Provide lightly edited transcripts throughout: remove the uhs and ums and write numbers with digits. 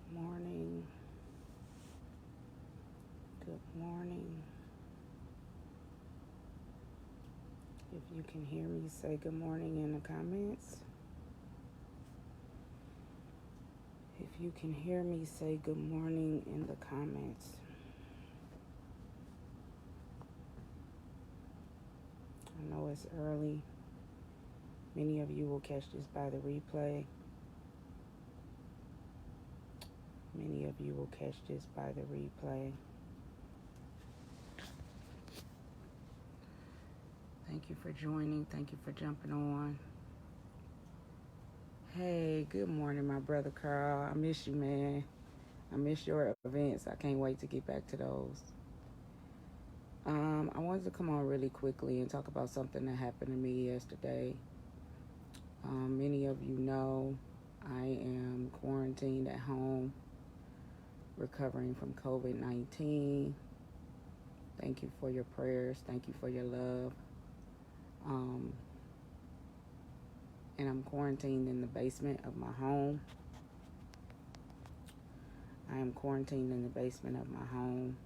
Good morning. Good morning. If you can hear me, say good morning in the comments. If you can hear me, say good morning in the comments. I know it's early. Many of you will catch this by the replay. Many of you will catch this by the replay. Thank you for joining. Thank you for jumping on. Hey, good morning, my brother Carl. I miss you, man. I miss your events. I can't wait to get back to those. I wanted to come on really quickly and talk about something that happened to me yesterday. Many of you know I am quarantined at home, recovering from COVID-19. Thank you for your prayers. Thank you for your love. And I'm quarantined in the basement of my home. I am quarantined in the basement of my home.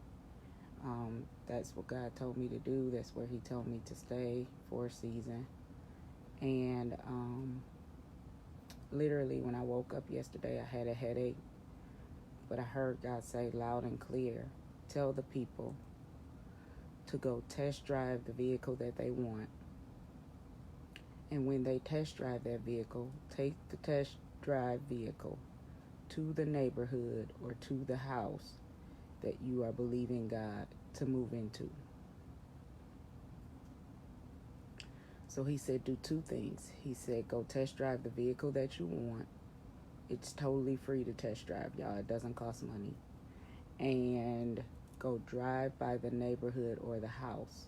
That's what God told me to do. That's where He told me to stay for a season. And literally, when I woke up yesterday, I had a headache. But I heard God say loud and clear, tell the people to go test drive the vehicle that they want. And when they test drive that vehicle, take the test drive vehicle to the neighborhood or to the house that you are believing God to move into. So He said, do two things. He said, go test drive the vehicle that you want. It's totally free to test drive, y'all. It doesn't cost money. And go drive by the neighborhood or the house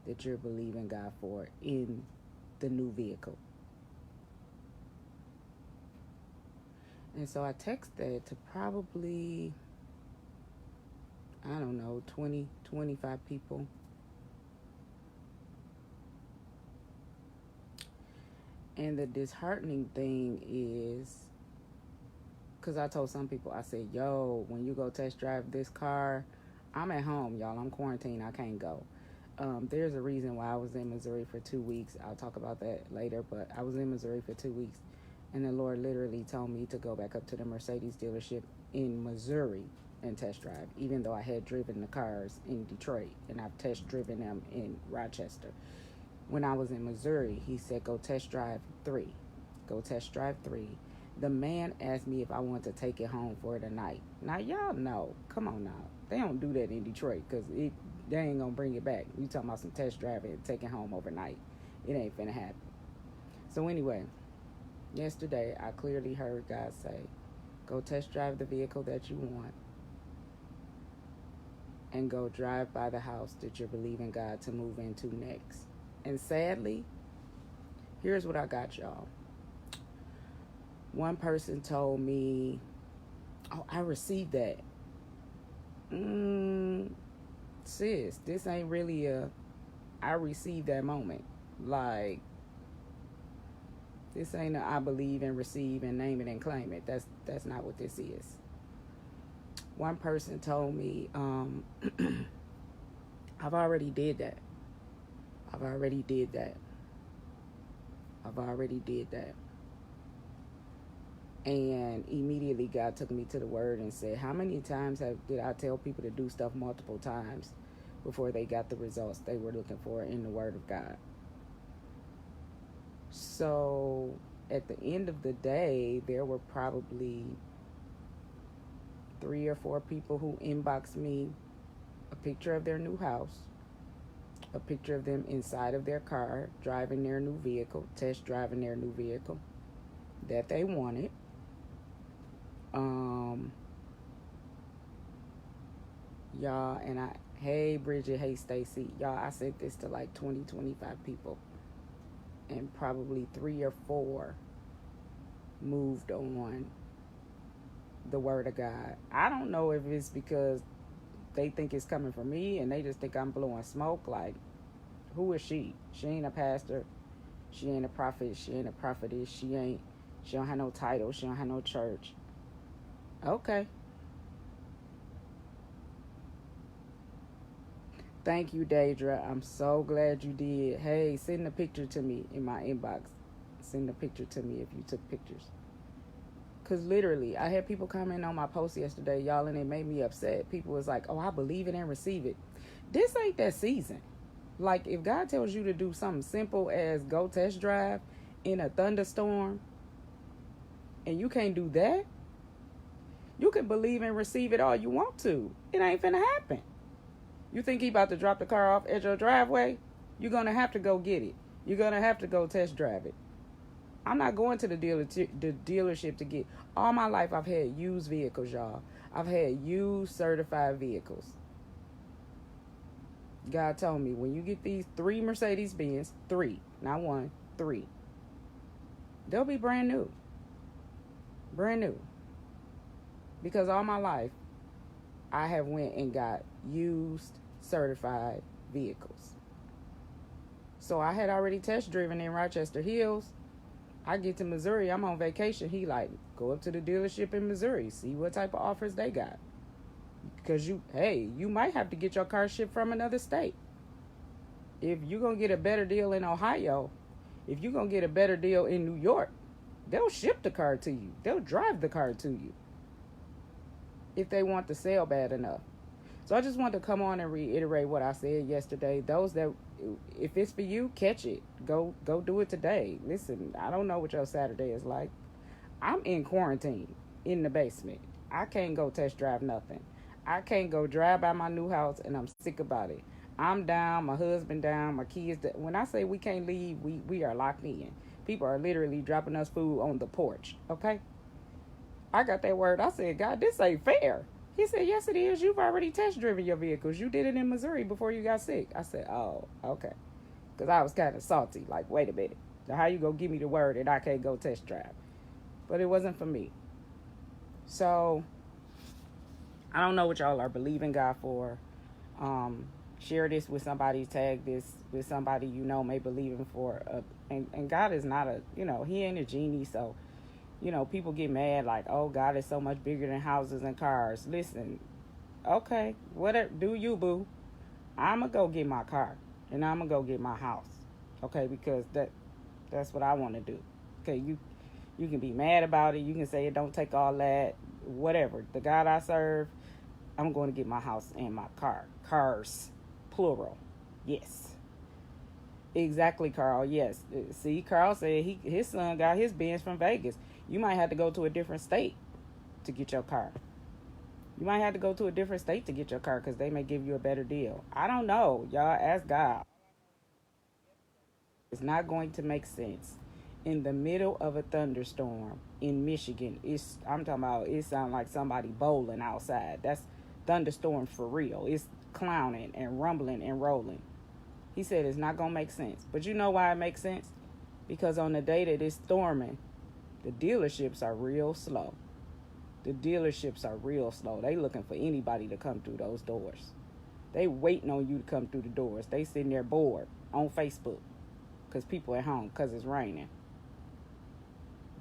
that you're believing God for in the new vehicle. And so I texted to probably, 20, 25 people. And the disheartening thing is, because I told some people, I said, yo, when you go test drive this car, I'm at home, y'all. I'm quarantined. I can't go. There's a reason why I was in Missouri for 2 weeks. I'll talk about that later, but I was in Missouri for 2 weeks. And the Lord literally told me to go back up to the Mercedes dealership in Missouri and test drive, even though I had driven the cars in Detroit and I've test driven them in Rochester. When I was in Missouri, He said, go test drive 3. Go test drive 3. The man asked me if I wanted to take it home for the night. Now, y'all know, come on now. They don't do that in Detroit because they ain't going to bring it back. You talking about some test driving and taking home overnight. It ain't finna happen. So anyway, yesterday I clearly heard God say, go test drive the vehicle that you want and go drive by the house that you're believing God to move into next. And sadly, here's what I got, y'all. One person told me, oh, I received that. Sis, this ain't really I received that moment. Like, this ain't a I believe and receive and name it and claim it. That's not what this is. One person told me, I've already did that. I've already did that. And immediately God took me to the word and said, how many times did I tell people to do stuff multiple times before they got the results they were looking for in the word of God? So at the end of the day, there were probably 3 or 4 people who inboxed me a picture of their new house, a picture of them inside of their car, driving their new vehicle, test driving their new vehicle that they wanted. Y'all, and hey Bridget, hey Stacy, y'all, I sent this to like 20, 25 people, and probably 3 or 4 moved on the word of God. I don't know if it's because they think it's coming from me and they just think I'm blowing smoke. Like, who is she? She ain't a pastor. She ain't a prophet. She ain't a prophetess. She don't have no title. She don't have no church. Okay. Thank you, Daedra. I'm so glad you did. Hey, send a picture to me in my inbox. Send a picture to me if you took pictures. Because literally, I had people comment on my post yesterday, y'all, and it made me upset. People was like, oh, I believe it and receive it. This ain't that season. Like, if God tells you to do something simple as go test drive in a thunderstorm, and you can't do that, you can believe and receive it all you want to. It ain't finna happen. You think he about to drop the car off at your driveway? You're going to have to go get it. You're going to have to go test drive it. I'm not going to the dealership to get. All my life I've had used vehicles, y'all. I've had used certified vehicles. God told me when you get these 3 Mercedes-Benz, 3, not 1, 3, they'll be brand new. Brand new. Because all my life I have went and got used certified vehicles. So I had already test driven in Rochester Hills. I get to Missouri, I'm on vacation. He like, go up to the dealership in Missouri, see what type of offers they got. Because you might have to get your car shipped from another state. If you're going to get a better deal in Ohio, if you're going to get a better deal in New York, they'll ship the car to you. They'll drive the car to you if they want the sale bad enough. So I just wanted to come on and reiterate what I said yesterday. Those that, if it's for you, catch it. Go do it today. Listen, I don't know what your Saturday is like. I'm in quarantine in the basement. I can't go test drive nothing. I can't go drive by my new house, and I'm sick about it. I'm down, my husband down, my kids down. When I say we can't leave, we are locked in. People are literally dropping us food on the porch, okay? I got that word. I said, God, this ain't fair. He said, yes, it is. You've already test driven your vehicles. You did it in Missouri before you got sick. I said, oh, okay. Because I was kind of salty. Like, wait a minute. How you going to give me the word and I can't go test drive? But it wasn't for me. So, I don't know what y'all are believing God for. Share this with somebody. Tag this with somebody you know may believe him for. And God is not he ain't a genie, so people get mad like, oh, God is so much bigger than houses and cars. Listen, okay, whatever, do you, boo. I'm going to go get my car, and I'm going to go get my house, okay, because that's what I want to do. Okay, you can be mad about it. You can say it don't take all that, whatever. The God I serve, I'm going to get my house and my car. Cars, plural, yes. Exactly, Carl. Yes. See, Carl said his son got his Benz from Vegas. You might have to go to a different state to get your car. You might have to go to a different state to get your car because they may give you a better deal. I don't know. Y'all ask God. It's not going to make sense. In the middle of a thunderstorm in Michigan, I'm talking about, it sounds like somebody bowling outside. That's thunderstorm for real. It's clowning and rumbling and rolling. He said it's not going to make sense. But you know why it makes sense? Because on the day that it's storming, the dealerships are real slow. The dealerships are real slow. They looking for anybody to come through those doors. They waiting on you to come through the doors. They sitting there bored on Facebook because people at home because it's raining.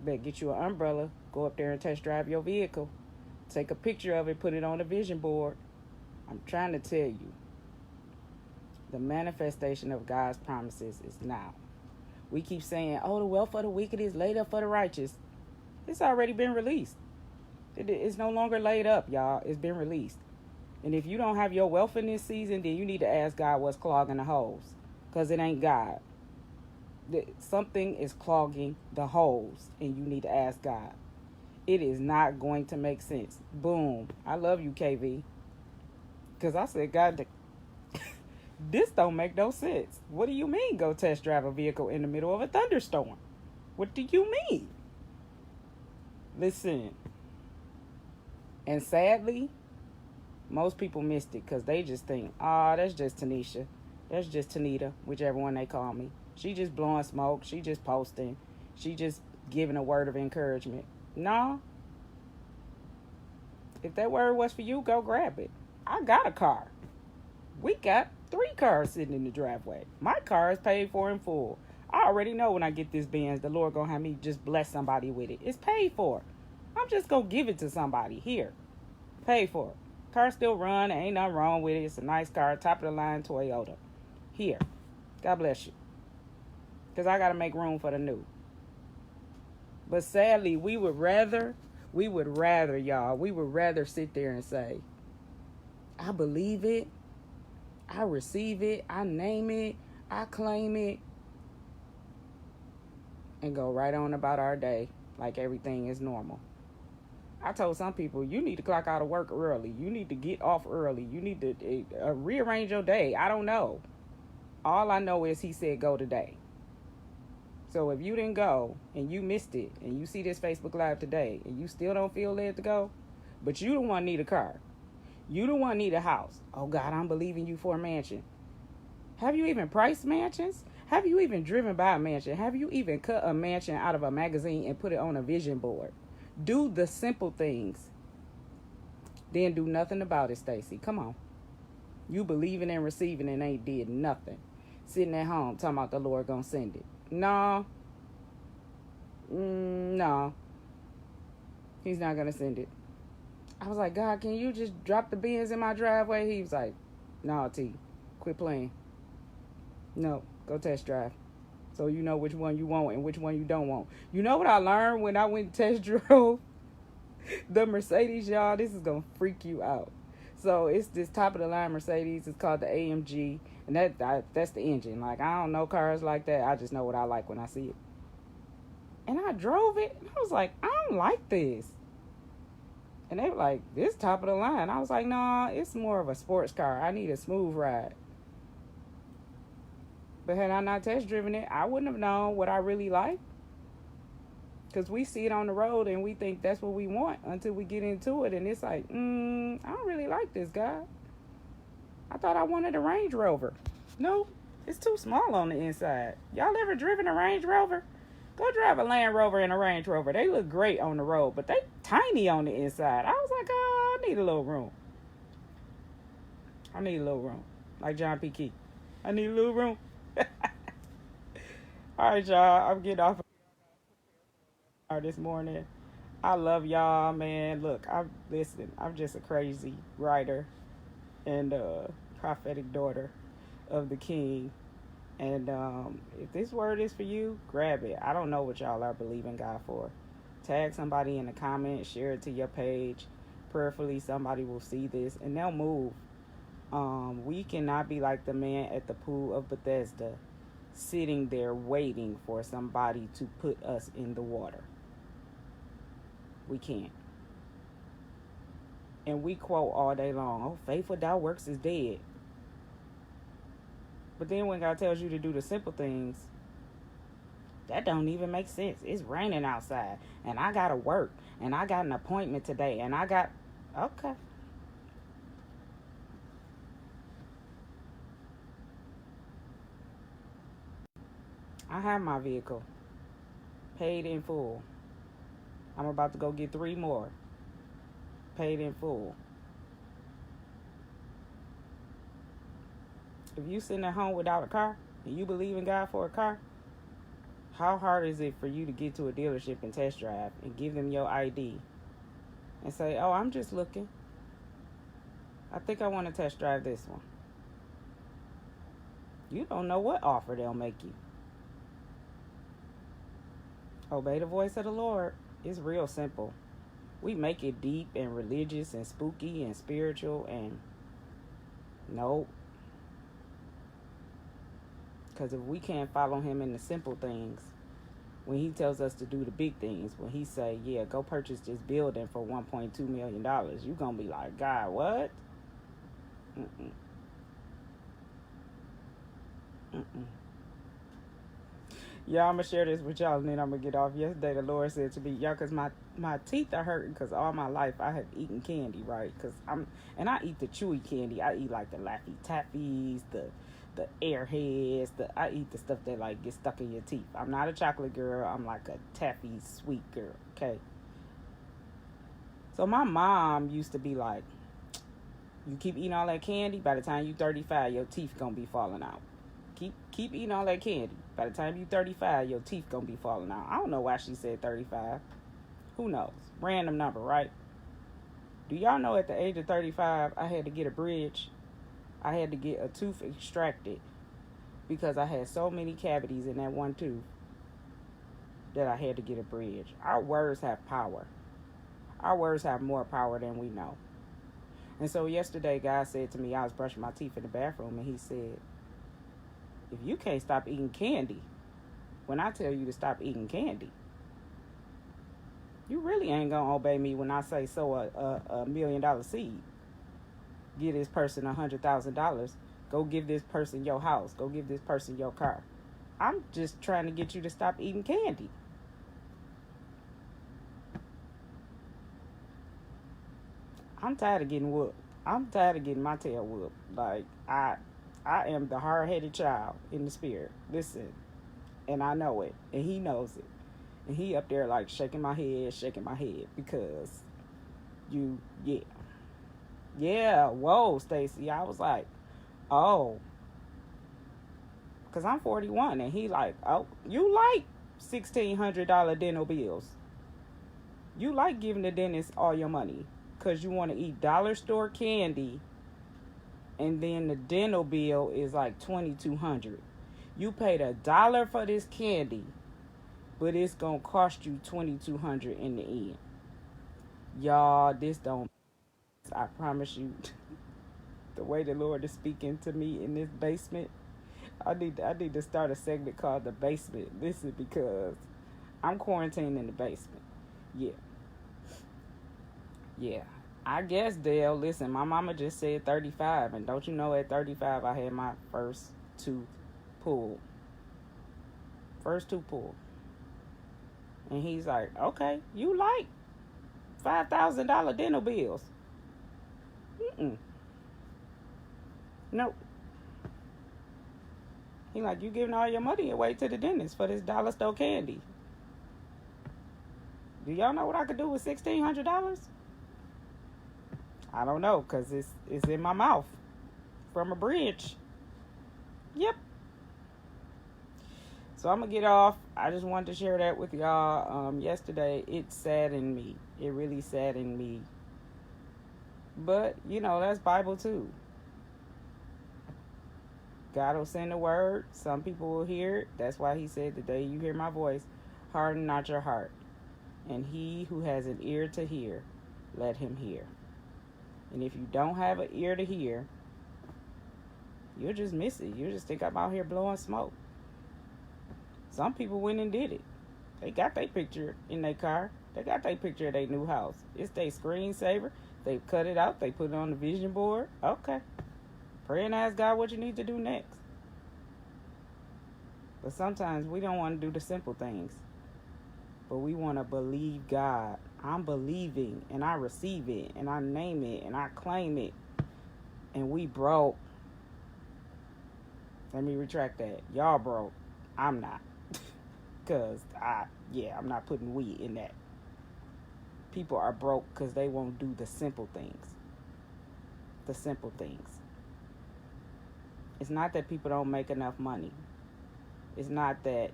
Better get you an umbrella. Go up there and test drive your vehicle. Take a picture of it. Put it on the vision board. I'm trying to tell you. The manifestation of God's promises is now. We keep saying, oh, the wealth of the wicked is laid up for the righteous. It's already been released. It's no longer laid up, y'all. It's been released. And if you don't have your wealth in this season, then you need to ask God what's clogging the holes. Because it ain't God. Something is clogging the holes, and you need to ask God. It is not going to make sense. Boom. I love you, KV. Because I said, God, this don't make no sense. What do you mean go test drive a vehicle in the middle of a thunderstorm? What do you mean? Listen. And sadly, most people missed it because they just think, that's just Tanisha. That's just Tanita, whichever one they call me. She just blowing smoke. She just posting. She just giving a word of encouragement. No. If that word was for you, go grab it. I got a car. We got 3 cars sitting in the driveway. My car is paid for in full. I already know when I get this Benz, the Lord gonna have me just bless somebody with it. It's paid for. I'm just going to give it to somebody. Here, pay for it. Car still run. Ain't nothing wrong with it. It's a nice car. Top of the line Toyota. Here. God bless you. Because I got to make room for the new. But sadly, we would rather, y'all, we would rather sit there and say, I believe it. I receive it. I name it. I claim it. And go right on about our day like everything is normal. I told some people, you need to clock out of work early. You need to get off early. You need to rearrange your day. I don't know. All I know is he said go today. So if you didn't go and you missed it and you see this Facebook Live today and you still don't feel led to go, but you don't want to need a car. You don't want to need a house. Oh, God, I'm believing you for a mansion. Have you even priced mansions? Have you even driven by a mansion? Have you even cut a mansion out of a magazine and put it on a vision board? Do the simple things. Then do nothing about it, Stacy. Come on. You believing and receiving and ain't did nothing. Sitting at home talking about the Lord gonna send it. No. No. He's not gonna send it. I was like, God, can you just drop the bins in my driveway? He was like, no, T. Quit playing. No. Go test drive. So you know which one you want and which one you don't want. You know what I learned when I went test drove the Mercedes, y'all? This is going to freak you out. So it's this top of the line Mercedes. It's called the AMG. And that's the engine. Like, I don't know cars like that. I just know what I like when I see it. And I drove it. And I was like, I don't like this. And they were like, this top of the line. I was like, nah, it's more of a sports car. I need a smooth ride. But had I not test driven it, I wouldn't have known what I really like. Because we see it on the road and we think that's what we want until we get into it. And it's like, I don't really like this guy. I thought I wanted a Range Rover. No, it's too small on the inside. Y'all ever driven a Range Rover? Go drive a Land Rover and a Range Rover. They look great on the road, but they tiny on the inside. I was like, oh, I need a little room. I need a little room. Like John P. Key. I need a little room. All right, y'all. I'm getting off this morning. I love y'all, man. Look, I'm just a crazy writer and prophetic daughter of the King. And if this word is for you, grab it. I don't know what y'all are believing God for. Tag somebody in the comments, share it to your page. Prayerfully, somebody will see this and they'll move. We cannot be like the man at the pool of Bethesda, sitting there waiting for somebody to put us in the water. We can't. And we quote all day long, oh, faith without works is dead. But then when God tells you to do the simple things, that don't even make sense. It's raining outside, and I got to work, and I got an appointment today, and okay. I have my vehicle paid in full. I'm about to go get 3 more paid in full. If you sitting at home without a car and you believe in God for a car, how hard is it for you to get to a dealership and test drive and give them your ID and say, oh, I'm just looking. I think I want to test drive this one. You don't know what offer they'll make you. Obey the voice of the Lord. It's real simple. We make it deep and religious and spooky and spiritual and nope. Because if we can't follow him in the simple things, when he tells us to do the big things, when he say, yeah, go purchase this building for $1.2 million, you're going to be like, God, what? Yeah, I'm going to share this with y'all and then I'm going to get off. Yesterday, the Lord said to me, y'all, because my teeth are hurting because all my life I have eaten candy, right? And I eat the chewy candy. I eat like the Laffy Taffies, the Airheads. I eat the stuff that like gets stuck in your teeth. I'm not a chocolate girl. I'm like a taffy sweet girl, okay? So my mom used to be like, you keep eating all that candy, by the time you 35, your teeth going to be falling out. Keep eating all that candy. By the time you 35, your teeth gonna be falling out. I don't know why she said 35. Who knows? Random number, right? Do y'all know at the age of 35, I had to get a bridge? I had to get a tooth extracted because I had so many cavities in that one tooth that I had to get a bridge. Our words have power. Our words have more power than we know. And so yesterday, God said to me, I was brushing my teeth in the bathroom, and he said, if you can't stop eating candy, when I tell you to stop eating candy, you really ain't going to obey me when I say sow a $1 million seed. Give this person $100,000. Go give this person your house. Go give this person your car. I'm just trying to get you to stop eating candy. I'm tired of getting whooped. I'm tired of getting my tail whooped. Like, I am the hard-headed child in the spirit. Listen, and I know it, and he knows it. And he up there, like, shaking my head, because yeah, whoa, Stacy. I was like, oh, because I'm 41, and he like, oh, you like $1,600 dental bills. You like giving the dentist all your money because you want to eat dollar store candy, and then the dental bill is like $2,200. You paid $1 for this candy, but it's gonna cost you $2,200 in the end. Y'all, this don't. I promise you, the way the Lord is speaking to me in this basement, I need to start a segment called The Basement. Listen, because I'm quarantined in the basement. Yeah. I guess, Dale, listen, my mama just said 35, and don't you know at 35 I had my first tooth pulled. And he's like, okay, you like $5,000 dental bills. Nope. He like, you giving all your money away to the dentist for this dollar store candy. Do y'all know what I could do with $1,600? I don't know, because it's in my mouth from a bridge. Yep. So I'm going to get off. I just wanted to share that with y'all. Yesterday, it saddened me. It really saddened me. But, that's Bible too. God will send a word. Some people will hear it. That's why he said, the day you hear my voice, harden not your heart. And he who has an ear to hear, let him hear. And if you don't have an ear to hear, you'll just miss it. You'll just think I'm out here blowing smoke. Some people went and did it. They got their picture in their car. They got their picture of their new house. It's their screensaver. They cut it out. They put it on the vision board. Okay. Pray and ask God what you need to do next. But sometimes we don't want to do the simple things. But we want to believe God. I'm believing, and I receive it, and I name it, and I claim it. And we broke. Let me retract that. Y'all broke. I'm not. Because, I'm not putting we in that. People are broke because they won't do the simple things. The simple things. It's not that people don't make enough money. It's not that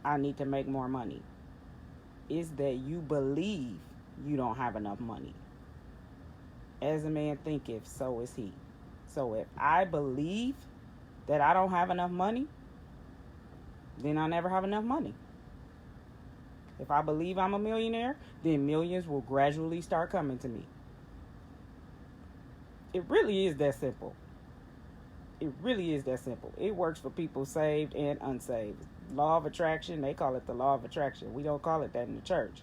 I need to make more money. It's that you believe you don't have enough money. As a man thinketh, so is he. So if I believe that I don't have enough money, then I'll never have enough money. If I believe I'm a millionaire, then millions will gradually start coming to me. It really is that simple. It really is that simple. It works for people saved and unsaved. Law of attraction, they call it the law of attraction. We don't call it that in the church.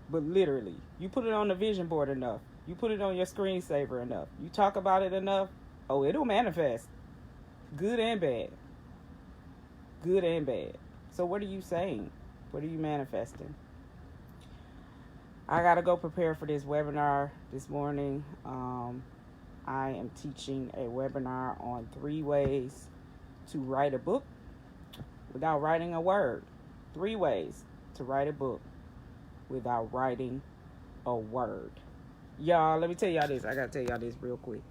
But literally, you put it on the vision board enough. You put it on your screensaver enough. You talk about it enough. Oh, it'll manifest. Good and bad. Good and bad. So what are you saying? What are you manifesting? I got to go prepare for this webinar this morning. I am teaching a webinar on 3 ways to write a book without writing a word. 3 ways to write a book without writing a word. Y'all, let me tell y'all this. I got to tell y'all this real quick.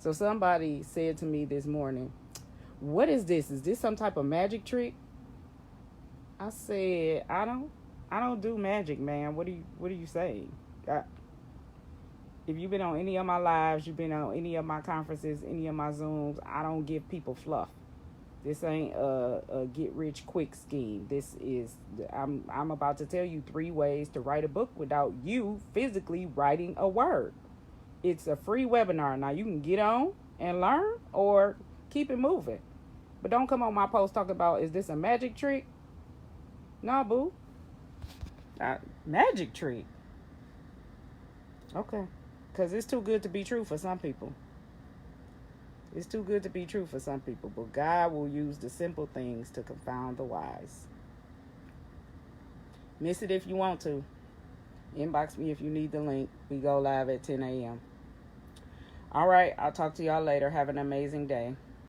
So somebody said to me this morning, what is this? Is this some type of magic trick? I said, I don't I don't do magic, man. What do you say? If you've been on any of my lives, you've been on any of my conferences, any of my Zooms, I don't give people fluff. This ain't a get rich quick scheme. This is I'm about to tell you 3 ways to write a book without you physically writing a word. It's a free webinar. Now you can get on and learn or keep it moving. But don't come on my post talking about, is this a magic trick? Nah, boo. Magic trick. Okay. Because it's too good to be true for some people. It's too good to be true for some people. But God will use the simple things to confound the wise. Miss it if you want to. Inbox me if you need the link. We go live at 10 a.m. All right. I'll talk to y'all later. Have an amazing day.